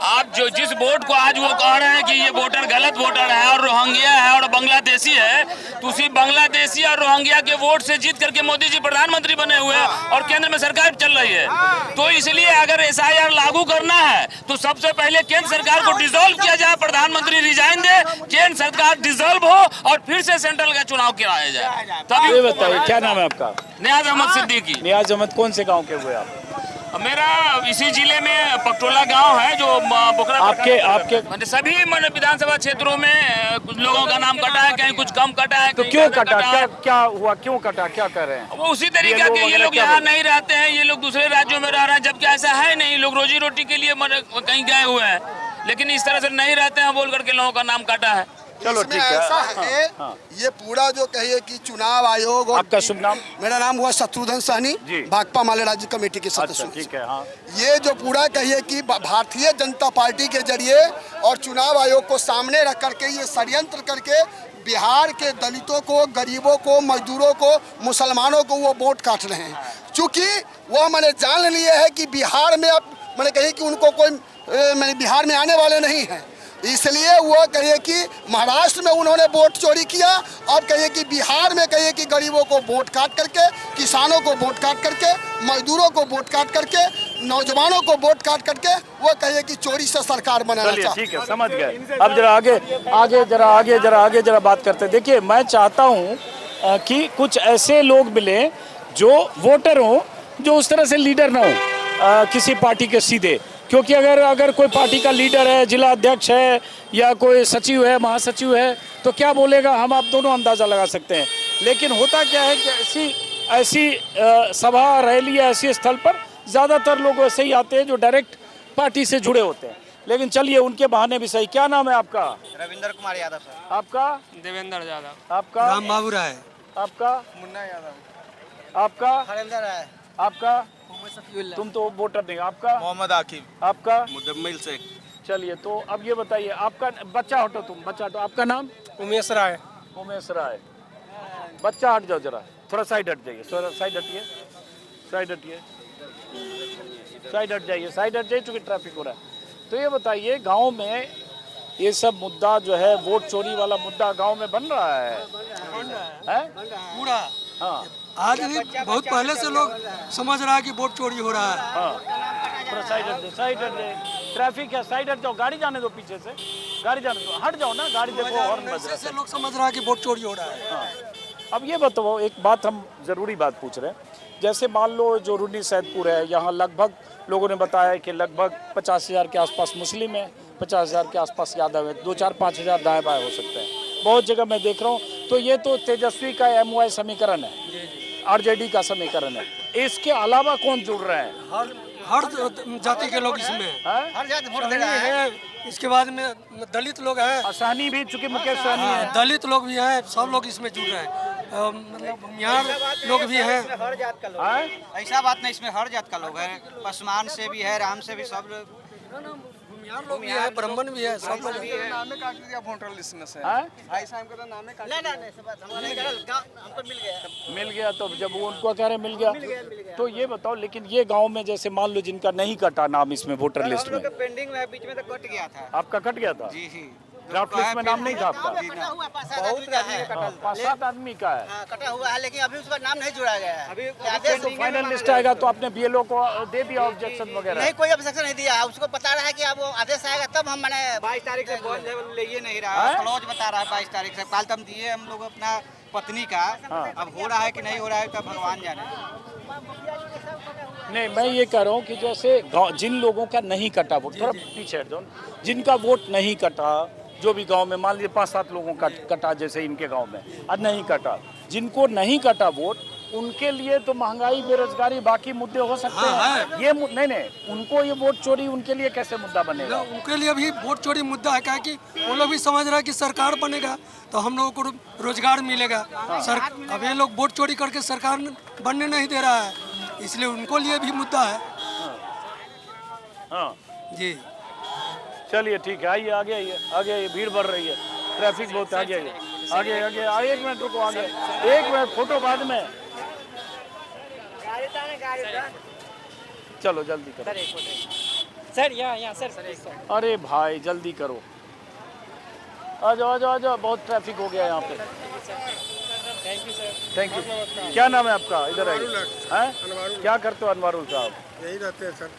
आप जो जिस वोट को आज वो कह रहे हैं कि ये वोटर गलत वोटर है और रोहिंग्या है और बांग्लादेशी है, तो उसी बांग्लादेशी और रोहिंग्या के वोट से जीत करके मोदी जी प्रधानमंत्री बने हुए हैं और केंद्र में सरकार चल रही है। तो इसलिए अगर SIR लागू करना है तो सबसे पहले केंद्र सरकार को डिसॉल्व किया जाए, प्रधानमंत्री रिजाइन दे, केंद्र सरकार डिसॉल्व हो और फिर से सेंट्रल का चुनाव कराया जाए। तभी। ये बताइए क्या नाम है आपका? नियाज अहमद सिद्दीकी। नियाज अहमद कौन से गाँव के हुए आप? मेरा इसी जिले में पकटोला गांव है जो बोकरा। आपके सभी विधानसभा क्षेत्रों में कुछ लोगों का नाम कटा है, कहीं कुछ कम कटा है। तो क्यों कटा? क्या हुआ? क्यों कटा? क्या कर रहे हैं? वो उसी तरीके के ये लोग यहाँ नहीं रहते हैं, ये लोग दूसरे राज्यों में रह रहे हैं, जबकि ऐसा है नहीं। लोग रोजी रोटी के लिए कहीं गए हुए हैं, लेकिन इस तरह से नहीं रहते हैं बोल करके लोगों का नाम काटा है। चलो ठीक है। ऐसा है ये पूरा जो कहिए कि चुनाव आयोग और आपका शुभ नाम? मेरा नाम हुआ शत्रुघ्न सहनी, भाकपा माले राज्य कमेटी के सदस्य। ठीक है। हाँ। ये जो पूरा कहिए कि भारतीय जनता पार्टी के जरिए और चुनाव आयोग को सामने रख करके ये षड्यंत्र करके बिहार के दलितों को, गरीबों को, मजदूरों को, मुसलमानों को वो वोट काट रहे हैं। चूँकि वो मैंने जान लिए है कि बिहार में अब मैंने कही कि उनको कोई मैंने बिहार में आने वाले नहीं हैं, इसलिए वो कहिए कि महाराष्ट्र में उन्होंने वोट चोरी किया। अब कहिए कि बिहार में कहिए कि गरीबों को वोट काट करके, किसानों को वोट काट करके, मजदूरों को वोट काट करके, नौजवानों को वोट काट करके वो कहिए कि चोरी से सरकार बनाना चाहते हैं। ठीक है, समझ गए। अब जरा आगे बात करते हैं। देखिए, मैं चाहता हूँ कि कुछ ऐसे लोग मिले जो वोटर हों, जो उस तरह से लीडर ना हो किसी पार्टी के सीधे। क्योंकि अगर कोई पार्टी का लीडर है, जिला अध्यक्ष है या कोई सचिव है, महासचिव है, तो क्या बोलेगा हम आप दोनों अंदाज़ा लगा सकते हैं। लेकिन होता क्या है कि ऐसी सभा रैली या ऐसी स्थल पर ज़्यादातर लोग वैसे ही आते हैं जो डायरेक्ट पार्टी से जुड़े होते हैं। लेकिन चलिए, उनके बहाने भी सही। क्या नाम है आपका? रविंद्र कुमार यादव सर। आपका? देवेंद्र यादव। आपका? राम बाबू राय। आपका? मुन्ना यादव। आपका? हरेंद्र राय। आपका? तुम तो वोटर नहीं। आपका? मोहम्मद आकिब। आपका? मुदम्मिल शेख। चलिए, तो अब ये बताइए, आपका बच्चा हटो, बच्चा हटो, आपका नाम? उमेश राय। उमेश राय। बच्चा हट जाओ, जरा थोड़ा साइड हट जाइए, साइड हटिए, साइड हट जाइए चूँकि ट्रैफिक हो रहा है। तो ये बताइए, गांव में ये सब मुद्दा जो है, वोट चोरी वाला मुद्दा गांव में बन रहा है पूरा। हाँ, आज भी बहुत पहले से लोग समझ रहा है कि वोट चोरी हो रहा है। हाँ, थोड़ा साइड हट दे, ट्रैफिक है, साइड हट जाओ, गाड़ी जाने दो, पीछे से गाड़ी जाने दो, हट जाओ ना, गाड़ी देखो हॉर्न बज रहा है। लोग समझ रहा है कि वोट चोरी हो रहा है। हाँ। अब ये बताओ, एक बात हम ज़रूरी बात पूछ रहे हैं। जैसे मान लो जो रूनी सैदपुर है, यहाँ लगभग लोगों ने बताया कि लगभग 50,000 के आसपास मुस्लिम है, 50,000 के आसपास यादव है, 2-4-5,000 दाएँ बाएँ हो सकते हैं। बहुत जगह मैं देख रहा हूँ। तो ये तो तेजस्वी का MY समीकरण है, RJD का समीकरण है। इसके अलावा कौन जुड़ रहे हैं? हर जाति के लोग इसमें हैं। हर जाति वोट दे रहा है। इसके बाद में दलित लोग हैं, सहनी भी, चूंकि मुकेश सहनी है, दलित लोग भी हैं, सब लोग इसमें जुड़ रहे हैं। मतलब यहाँ लोग भी हैं। हर जात का लोग। ऐसा बात नहीं, इसमें हर जात का लोग है। पसमान से भी है, राम से भी, सब लोग भी है, ब्राह्मण भी है, सब लोग नामे काट दिया वोटर लिस्ट में से। ऐसा हमको तो नामे काट मिल गया। तो जब वो उनको कह रहे मिल गया, तो ये बताओ, लेकिन ये गांव में जैसे मान लो जिनका नहीं कटा नाम इसमें वोटर लिस्ट में, पेंडिंग में बीच में तो कट गया था। आपका कट गया था? जी। ड्राफ्ट लिस्ट में नाम नहीं था आपका? बहुत 5-7 आदमी का है कटा हुआ है, लेकिन अभी उसका नाम नहीं जुड़ा गया है। अभी तो फाइनल लिस्ट आएगा तो आपने BLO को दे दिया ऑब्जेक्शन वगैरह? नहीं, कोई ऑब्जेक्शन नहीं दिया। उसको बता रहा है कि अब वो आदेश आएगा तब हम, मैंने 22 तारीख से बंद ले नहीं रहा है, क्लोज बता रहा है 22 तारीख से। कल तक दिए हम लोग अपना पत्नी का। अब हो रहा है कि नहीं हो रहा है तब भगवान जाने। नहीं, मैं ये कह रहा हूँ कि जैसे जिन लोगों का नहीं कटा वोट, थोड़ा पीछे हट जाओ, जिनका वोट नहीं कटा, जो भी गांव में मान लीजिए 5-7 लोगों का कटा, जैसे इनके गांव में, और नहीं कटा, जिनको नहीं कटा वोट, उनके लिए तो महंगाई, बेरोजगारी, बाकी मुद्दे हो सकते हैं। ये नहीं, उनको ये वोट चोरी उनके लिए कैसे मुद्दा बनेगा? उनके लिए भी वोट चोरी मुद्दा है, क्या कि वो लोग भी समझ रहा है कि सरकार बनेगा तो हम लोगों को रोजगार मिलेगा। अब ये लोग वोट चोरी करके सरकार बनने नहीं दे रहा है, इसलिए उनको लिए भी मुद्दा है। हाँ जी। चलिए ठीक है, आइए आगे आइए, आगे आइए, भीड़ बढ़ रही है, ट्रैफिक बहुत है, आगे आइए, आगे आगे आगे, 1 मिनट रुको, आगे 1 मिनट, फोटो बाद में, चलो जल्दी करो सर, यहाँ सर। अरे भाई जल्दी करो, आ जाओ आ जाओ आ जाओ, बहुत ट्रैफिक हो गया यहाँ पे। Thank you sir. Thank you. क्या नाम है आपका? इधर आइए। हैं? क्या करते हो अनवारुल साहब? यही रहते हैं सर।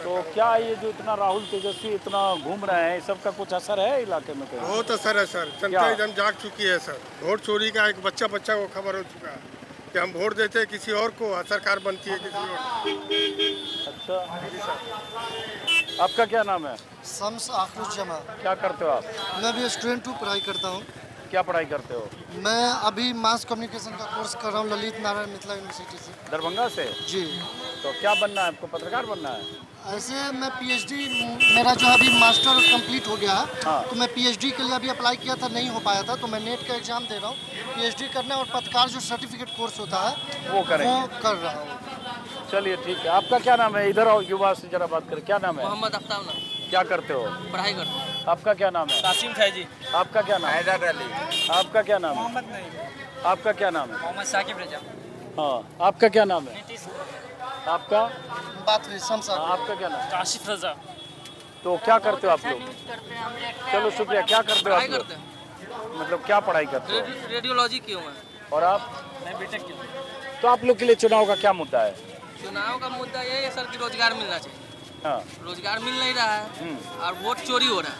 तो क्या ये जो इतना राहुल तेजस्वी इतना घूम रहे हैं, इस सब का कुछ असर है इलाके में? बहुत असर है सर, जनता एकदम जाग चुकी है सर। वोट चोरी का एक बच्चा को खबर हो चुका है कि हम वोट देते हैं किसी और को, सरकार बनती है किसी और। अच्छा, आपका क्या नाम है? शम्स आखरुज जमा। क्या करते हो आप? मैं भी स्टूडेंट हूँ, पढ़ाई करता हूँ। क्या पढ़ाई करते हो? मैं अभी मास कम्युनिकेशन का कोर्स कर रहा हूँ ललित नारायण मिथिला यूनिवर्सिटी से। दरभंगा से? जी। तो क्या बनना है आपको? पत्रकार बनना है? ऐसे मैं पीएचडी, मेरा जो अभी मास्टर कंप्लीट हो गया है। हाँ। तो मैं पीएचडी के लिए अभी अप्लाई किया था, नहीं हो पाया था, तो मैं नेट का एग्जाम दे रहा हूँ। पीएचडी करना और पत्रकार जो सर्टिफिकेट कोर्स होता है वो करेंगे। वो कर रहा हूँ। चलिए ठीक है, आपका क्या नाम है? इधर आओ, युवा से जरा बात करें, क्या नाम है? मोहम्मद आफ्ताब नाम। क्या करते हो? पढ़ाई करते हैं। आपका क्या नाम है? कासिम फैजी। आपका क्या नाम है? हैदर अली। आपका क्या नाम है? मोहम्मद नईम। आपका क्या नाम है? मोहम्मद साकिब रजा। हाँ, आपका क्या नाम है? आपका बात हुई शम्स। आपका क्या नाम? काशिफ रजा। तो क्या करते हो आप लोग? चलो शुक्रिया। क्या करते हो आप लोग? मतलब क्या पढ़ाई करते हो? रेडियोलॉजी की हूँ मैं। और आप? मैं बीटेक की हूँ। तो आप लोग के लिए चुनाव का क्या मुद्दा है? चुनाव का मुद्दा ये है सर कि रोजगार मिलना चाहिए। हाँ। रोजगार मिल नहीं रहा है और वोट चोरी हो रहा है।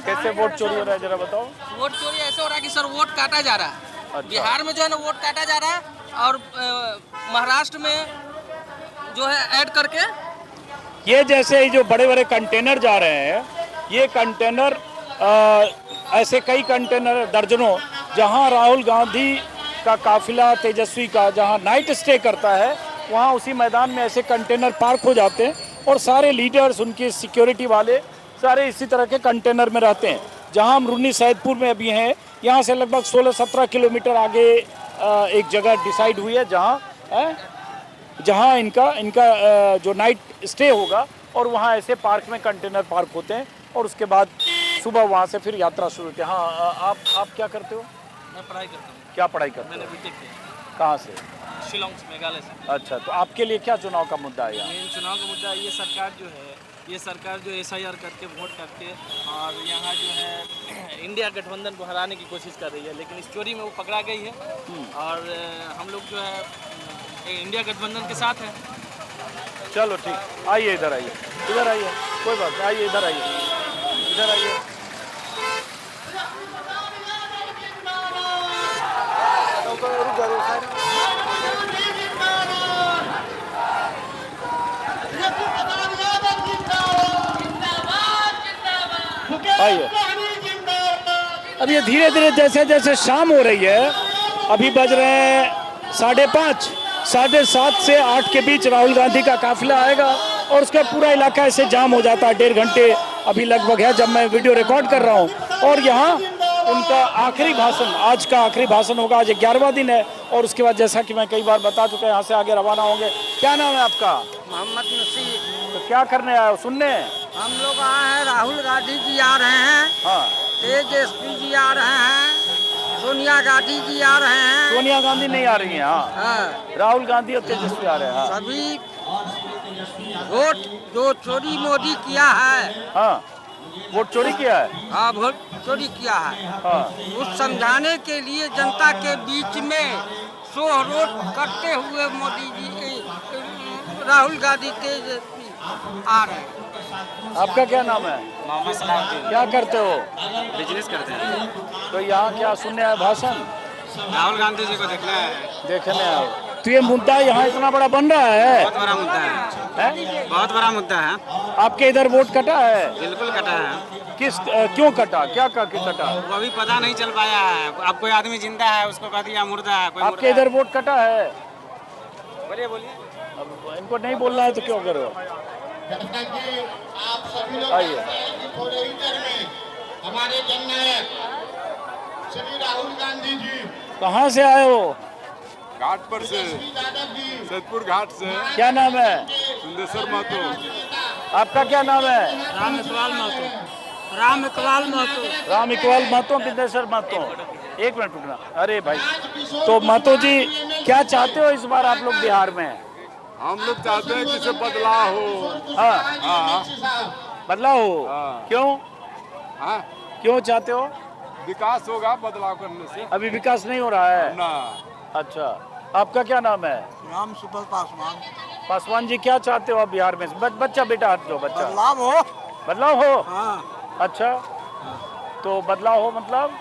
कैसे वोट चोरी हो रहा है जरा बताओ? वोट चोरी ऐसे हो रहा है कि सर वोट काटा जा रहा है। अच्छा। बिहार में जो है ना वोट काटा जा रहा है और महाराष्ट्र में जो है ऐड करके ये जैसे ही जो बड़े बड़े कंटेनर जा रहे हैं, ये कंटेनर ऐसे कई कंटेनर दर्जनों, जहां राहुल गांधी का काफिला तेजस्वी का जहां नाइट स्टे करता है, वहां उसी मैदान में ऐसे कंटेनर पार्क हो जाते हैं और सारे लीडर्स, उनके सिक्योरिटी वाले सारे इसी तरह के कंटेनर में रहते हैं। जहां हम रुन्नी सैदपुर में अभी हैं, यहाँ से लगभग 16-17 किलोमीटर आगे एक जगह डिसाइड हुई है जहां इनका जो नाइट स्टे होगा, और वहां ऐसे पार्क में कंटेनर पार्क होते हैं और उसके बाद सुबह वहां से फिर यात्रा शुरू होती है। हाँ, आप क्या करते हो? मैं पढ़ाई करता हूँ। क्या पढ़ाई करते हो? मैंने बीटेक किया। कहाँ से? शिलोंग से, मेघालय से। अच्छा, तो आपके लिए क्या चुनाव का मुद्दा है यहाँ? मेन चुनाव का मुद्दा ये सरकार जो है, ये सरकार जो SIR करके वोट करके और यहाँ जो है इंडिया गठबंधन को हराने की कोशिश कर रही है, लेकिन इस चोरी में वो पकड़ा गई है और हम लोग जो है इंडिया गठबंधन के साथ हैं। चलो ठीक, आइए इधर आइए, इधर आइए, कोई बात नहीं, आइए इधर आइए, इधर आइए। आइए। अब ये धीरे धीरे जैसे जैसे शाम हो रही है, अभी बज रहे हैं 5:30, 7:30 से 8 के बीच राहुल गांधी का काफिला आएगा और उसका पूरा इलाका ऐसे जाम हो जाता है। 1.5 घंटे अभी लगभग है जब मैं वीडियो रिकॉर्ड कर रहा हूँ, और यहाँ उनका आखिरी भाषण, आज का आखिरी भाषण होगा। आज 11वां दिन है और उसके बाद जैसा कि मैं कई बार बता चुका, यहाँ से आगे रवाना होंगे। क्या नाम है आपका? मोहम्मद नसीर। तो क्या करने आए हो? सुनने? हम लोग आए हैं, राहुल गांधी जी आ रहे हैं। हाँ। तेजस्वी जी आ रहे हैं, सोनिया गांधी जी आ रहे हैं। सोनिया गांधी नहीं आ रही हैं? हाँ। राहुल गांधी और तेजस्वी आ रहे हैं। हाँ। सभी वोट जो चोरी मोदी किया है, हाँ, वोट चोरी किया है। हाँ, वोट चोरी किया है। हाँ। उस समझाने के लिए जनता के बीच में शोहरोट करते हुए मोदी जी, राहुल गांधी तेजस्वी आ रहे हैं। आपका क्या नाम है? मोहम्मद सलाहुद्दीन। क्या करते हो? बिजनेस करते हैं। तो यहाँ क्या सुनने आए भाषण? राहुल गांधी जी को देखना है। देखने आए। तो ये मुद्दा यहाँ इतना बड़ा बन रहा है? बहुत बड़ा मुद्दा है। बहुत बड़ा मुद्दा है। आपके इधर वोट कटा है? बिल्कुल कटा है। किस क्यों कटा? क्या कटा? वो अभी पता नहीं चल पाया है। अब कोई आदमी जिंदा है उसको कह दिया मुर्दा है। आपके इधर वोट कटा है? बोलिए बोलिए। अब इनको नहीं बोलना है तो क्यों करो? आइए। हमारे जननायक श्री राहुल गांधी जी कहाँ से आए हो? घाट पर से, सैदपुर घाट से। क्या नाम है? सुंदेश्वर महतो। आपका क्या नाम है? राम इकबाल महतो। राम इकबाल महतो। राम इकबाल महतो, बिंदेश्वर महतो। एक मिनट रुकना। अरे भाई, तो महतो जी क्या चाहते हो इस बार आप लोग बिहार में? हम लोग चाहते हैं कि इससे बदलाव हो। हाँ, बदलाव हो। क्यों? हाँ, क्यों चाहते हो? विकास होगा बदलाव करने से। अभी विकास नहीं हो रहा है ना। अच्छा, आपका क्या नाम है? राम सुबल पासवान। पासवान जी क्या चाहते हो आप बिहार में? बच्चा बेटा हट दो, बच्चा। बदलाव हो। बदलाव हो? हाँ। अच्छा, तो बदलाव हो मतलब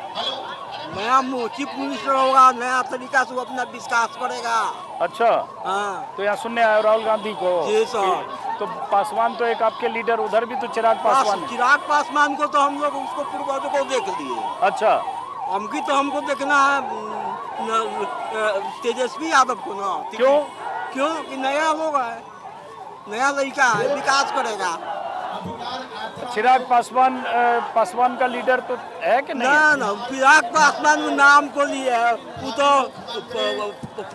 नया चीफ मिनिस्टर होगा, नया तरीका से वो अपना विकास करेगा। अच्छा, हाँ। तो यहाँ सुनने आए राहुल गांधी को? जी सर। तो पासवान तो एक आपके लीडर, उधर भी तो चिराग पासवान। चिराग पासवान को तो हम लोग उसको पूर्वजों को देख लिए। अच्छा, हमकी तो हमको देखना है तेजस्वी यादव को ना। क्यों? क्यों कि नया होगा, नया लड़का है, विकास करेगा। चिराग पासवान पासवान का लीडर तो है कि नहीं? ना ना, चिराग पासवान नाम को लिए है, वो तो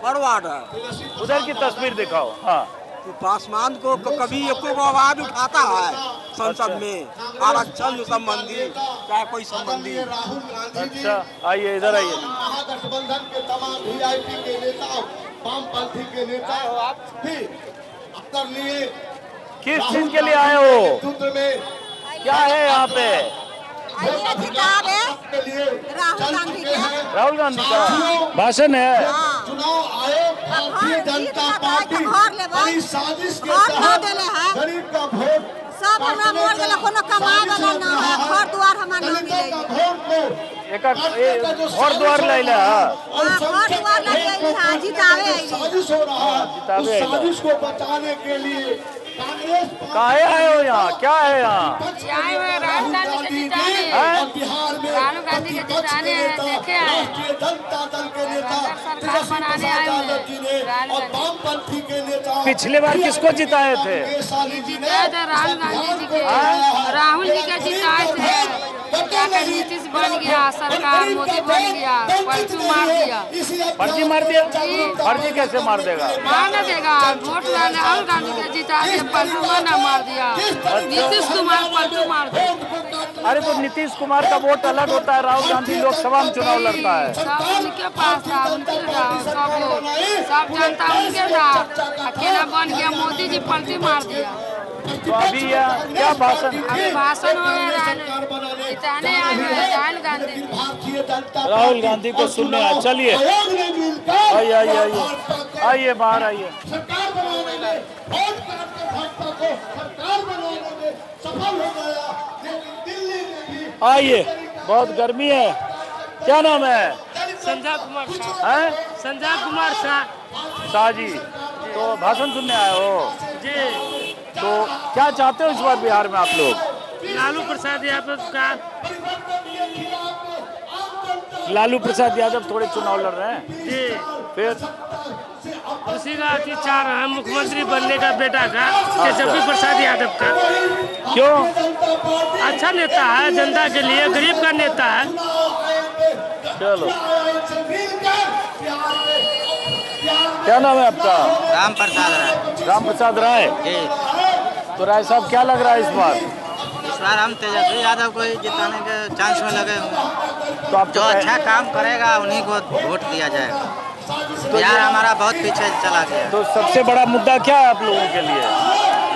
फॉरवर्ड है। उधर की तस्वीर दिखाओ। हाँ, तो पासवान को कभी एको आवाज उठाता है संसद में आरक्षण संबंधी, चाहे कोई संबंधी। अच्छा, आइए इधर आइए। महागठबंधन के तमाम वीआईपी के नेता, वामपंथी के नेता भी आदरणीय किस चीज के लिए आए हो? क्या है यहाँ पे? किताब है राहुल गांधी का। राहुल गांधी का भाषण है। चुनाव आयोग भारतीय जनता पार्टी बड़ी साजिश के तहत गरीब का वोट सब हमरा मोड़ गेल, कोनो कमाए वाला ना है, घर द्वार हमरा ना मिले। एक घर द्वार ले ले। घर द्वार ले ले, हां जितावे साजिश हो रहा है। जितावे उस साजिश को बचाने के लिए कांग्रेस काहे आए हो यहाँ? क्या है यहाँ? राहुल गांधी के बिहार में राहुल गांधी के जिताने देखे आए। राष्ट्रीय जनता दल के नेता तेजस्वी प्रसाद यादव जी ने और वामपंथी के नेता पिछले बार किसको जिताए थे? जिताए थे राहुल गांधी जी के। राहुल जी के जिताए थे। क्या कर नीतीश बन गया, सरकार मोदी बन गया, पलटू मार दिया। फर्जी मार दिया? फर्जी कैसे मार देगा? मार न देगा। वोट राहुल गांधी के जिता दिया, पलटू न मार दिया। नीतीश कुमार पलटू मार दिया। अरे तो नीतीश कुमार का वोट अलग होता है, राहुल गांधी लोकसभा में चुनाव लड़ता है। सब उनके पास था, उनके था सब वोट, सब जनता उनके था। अकेला बन गया, मोदी जी पलटी मार दिया। तो अभी क्या भाषण? अभी भाषण हो रहा है, जिताने आए हैं राहुल गांधी। राहुल गांधी को सुनने आए। चलिए आइए आइए आइए आइए, बाहर आइए। आइए, बहुत गर्मी है। क्या नाम है? संजय कुमार शाह। हैं? संजय कुमार शाह। शाह जी, तो भाषण सुनने आए हो जी। तो क्या चाहते हो इस बार बिहार में आप लोग? लालू प्रसाद यादव का। लालू प्रसाद यादव थोड़े चुनाव लड़ रहे हैं जी। फिर उसी का अति चाह रहा है मुख्यमंत्री बनने का, बेटा का, तेजस्वी प्रसाद यादव का। क्यों? अच्छा नेता है, जनता के लिए, गरीब का नेता है। चलो, क्या नाम है आपका? राम प्रसाद राय। राम प्रसाद राय जी। तो राय साहब क्या लग रहा है इस बार? इस बार हम तेजस्वी यादव को ही जिताने के चांस में लगे हुए। तो आप जो अच्छा काम करेगा उन्हीं को वोट दिया जाएगा। बिहार हमारा बहुत पीछे चला गया। तो सबसे बड़ा मुद्दा क्या है आप लोगों के लिए?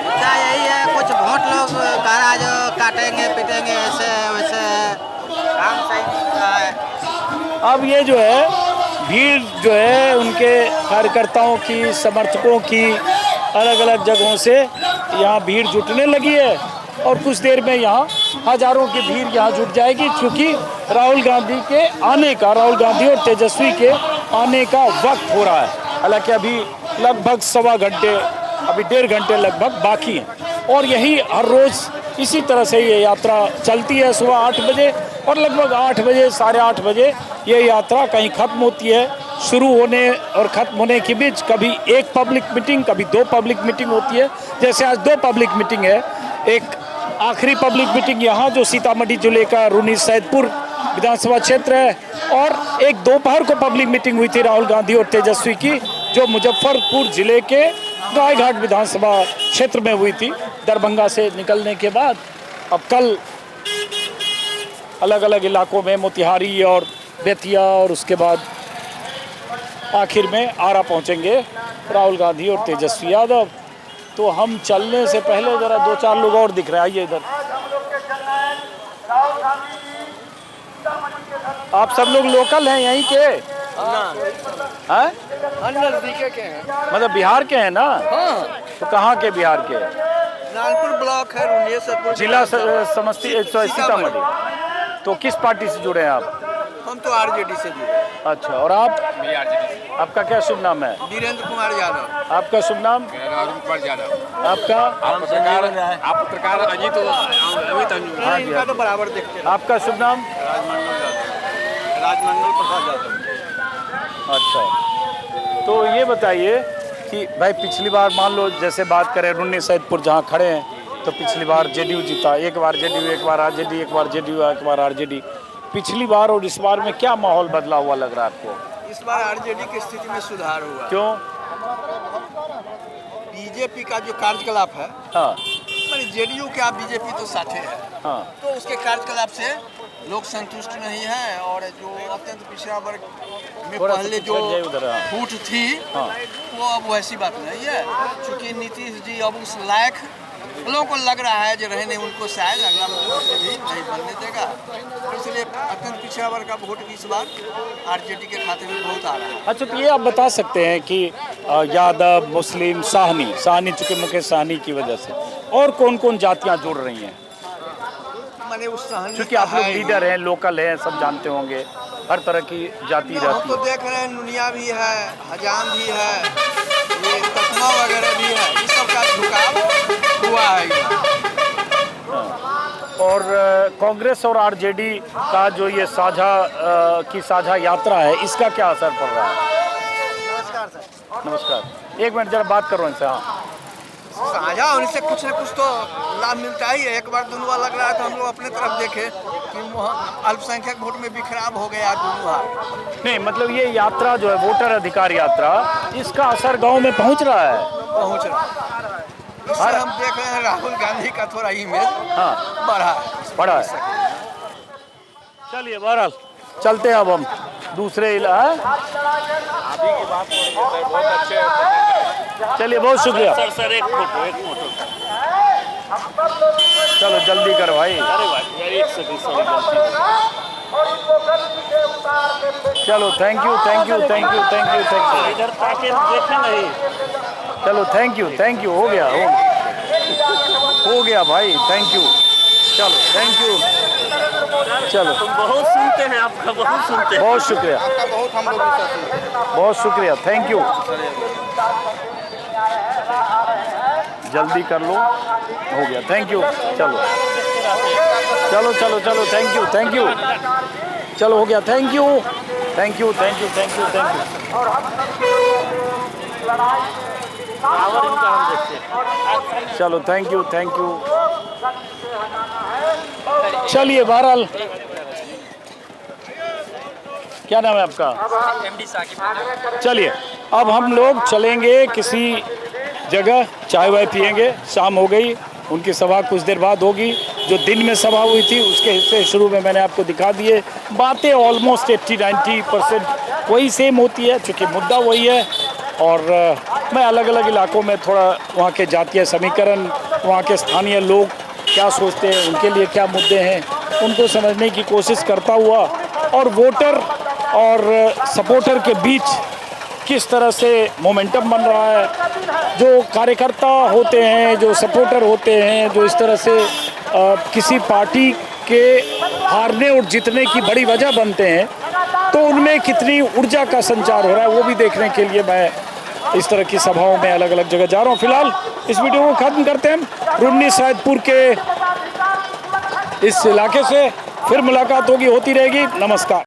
मुद्दा यही है, कुछ वोट लोग कह रहा जो काटेंगे पीटेंगे, ऐसे वैसे काम सही नहीं हो रहा है। अब ये जो है भीड़ जो है उनके कार्यकर्ताओं की, समर्थकों की अलग अलग जगहों से यहाँ भीड़ जुटने लगी है और कुछ देर में यहाँ हजारों की भीड़ यहाँ जुट जाएगी, क्योंकि राहुल गांधी के आने का, राहुल गांधी और तेजस्वी के आने का वक्त हो रहा है। हालांकि अभी लगभग 1.25 घंटे, अभी 1.5 घंटे लगभग बाकी हैं और यही हर रोज़ इसी तरह से ये यात्रा चलती है। सुबह 8 बजे और लगभग 8 बजे, 8:30 बजे ये यात्रा कहीं ख़त्म होती है। शुरू होने और ख़त्म होने के बीच कभी एक पब्लिक मीटिंग, कभी 2 पब्लिक मीटिंग होती है। जैसे आज 2 पब्लिक मीटिंग है। एक आखिरी पब्लिक मीटिंग यहाँ जो सीतामढ़ी जिले का रूनी सैदपुर विधानसभा क्षेत्र है, और एक दोपहर को पब्लिक मीटिंग हुई थी राहुल गांधी और तेजस्वी की, जो मुजफ्फरपुर जिले के गायघाट विधानसभा क्षेत्र में हुई थी दरभंगा से निकलने के बाद। अब कल अलग अलग इलाकों में मोतिहारी और बेतिया और उसके बाद आखिर में आरा पहुंचेंगे राहुल गांधी और तेजस्वी यादव। तो हम चलने से पहले ज़रा 2-4 लोग और दिख रहे हैं, आइए इधर। आप सब लोग लोकल हैं यहीं के? हाँ, नजदीके के हैं। मतलब बिहार के हैं ना? हाँ। तो कहाँ के बिहार के? नानपुर ब्लॉक है, रुनिया जिला सीतामढ़ी। तो किस पार्टी से जुड़े हैं आप? हम तो आरजेडी से जुड़े। अच्छा, और आप? आपका क्या शुभ नाम है? वीरेंद्र कुमार यादव। आपका शुभ नाम? अरुण कुमार यादव। आपका? आप पत्रकार अजीत हाँ जी, तो बराबर देखते हैं। आपका शुभ नाम? राजमंगल प्रसाद यादव। अच्छा, तो ये बताइए कि भाई पिछली बार मान लो जैसे बात करें रुन्नी सैदपुर जहाँ खड़े हैं, तो पिछली बार जेडीयू जीता, एक बार जेडीयू, एक बार आरजेडी, एक बार जेडीयू, एक बार आरजेडी। पिछली बार और इस बार में क्या माहौल बदला हुआ लग रहा है आपको? इस बार आरजेडी की स्थिति में सुधार हुआ। क्यों? बीजेपी का जो कार्यकलाप है, हाँ, जेडीयू के आप बीजेपी तो साथे है, हाँ, तो उसके कार्यकलाप से लोग संतुष्ट नहीं है। और जो अत्यंत पिछड़ा वर्ग में पहले जो फूट थी, हाँ, वो अब वैसी बात नहीं है। चूँकि नीतीश जी अब उस लायक लोगों को लग रहा है जो रहे नहीं, उनको शायद अगला मुख्यमंत्री भी नहीं बनने देगा। इसलिए अत्यंत पिछड़ा वर्ग का वोट इस बार आरजेडी के खाते में बहुत आ रहा है। अच्छा, तो ये आप बता सकते हैं कि यादव, मुस्लिम, साहनी चूँकि मुकेश साहनी की वजह से और कौन कौन जातियाँ जुड़ रही हैं? मैंने उस क्योंकि आप लोग लीडर हैं, लोकल हैं, सब जानते होंगे, हर तरह की जाति रहती है। हम तो देख रहे हैं, नुनिया भी है, हजाम भी है, ये तकमा वगैरह भी है, इस सब का झुकाव हुआ है। और कांग्रेस और आरजेडी का जो ये साझा यात्रा है, इसका क्या असर पड़ रहा है? नमस्कार सर। नमस्कार, एक मिनट जरा बात करो इनसे। हाँ, साझा होने से कुछ न कुछ तो लाभ मिलता ही है। एक बार दोनों लग रहा है तो हम लोग अपने तरफ देखे कि अल्पसंख्यक वोट में भी खराब हो गया दोनों हाथ। नहीं, मतलब ये यात्रा जो है वोटर अधिकार यात्रा, इसका असर गांव में पहुंच रहा है। पहुंच रहा है। इससे हम देख रहे हैं राहुल गांधी का थोड़ा इमेज बढ़ा है। चलिए बहरहाल चलते हैं अब हम दूसरे अभी की बात बहुत अच्छे। चलिए, बहुत शुक्रिया सर एक फोटो चलो जल्दी कर भाई। अरे भाई एक सेकंड सर, चलो, थैंक यू। इधर ताकि देखें नहीं। चलो, थैंक यू, हो गया भाई, थैंक यू। चलो, थैंक यू। चलो, तुम बहुत सुनते हैं, आपका बहुत सुनते हैं। बहुत शुक्रिया, बहुत शुक्रिया, थैंक यू। जल्दी कर लो, हो गया, थैंक यू। चलो, थैंक यू। चलो, हो गया, थैंक यू। चलो, थैंक यू। चलिए बहरहाल, क्या नाम है आपका? एमडी साकिब। चलिए, अब हम लोग चलेंगे किसी जगह, चाय वाय पियेंगे। शाम हो गई, उनकी सभा कुछ देर बाद होगी। जो दिन में सभा हुई थी उसके हिस्से शुरू में मैंने आपको दिखा दिए। बातें ऑलमोस्ट 80-90% वही सेम होती है, चूँकि मुद्दा वही है। और मैं अलग अलग इलाकों में थोड़ा वहाँ के जातीय समीकरण, वहाँ के स्थानीय लोग क्या सोचते हैं, उनके लिए क्या मुद्दे हैं, उनको समझने की कोशिश करता हुआ, और वोटर और सपोर्टर के बीच किस तरह से मोमेंटम बन रहा है। जो कार्यकर्ता होते हैं, जो सपोर्टर होते हैं, जो इस तरह से किसी पार्टी के हारने और जीतने की बड़ी वजह बनते हैं, तो उनमें कितनी ऊर्जा का संचार हो रहा है, वो भी देखने के लिए मैं इस तरह की सभाओं में अलग अलग जगह जा रहा हूँ। फिलहाल इस वीडियो को ख़त्म करते हैं रुन्नी सैदपुर के इस इलाके से। फिर मुलाकात होती रहेगी। नमस्कार।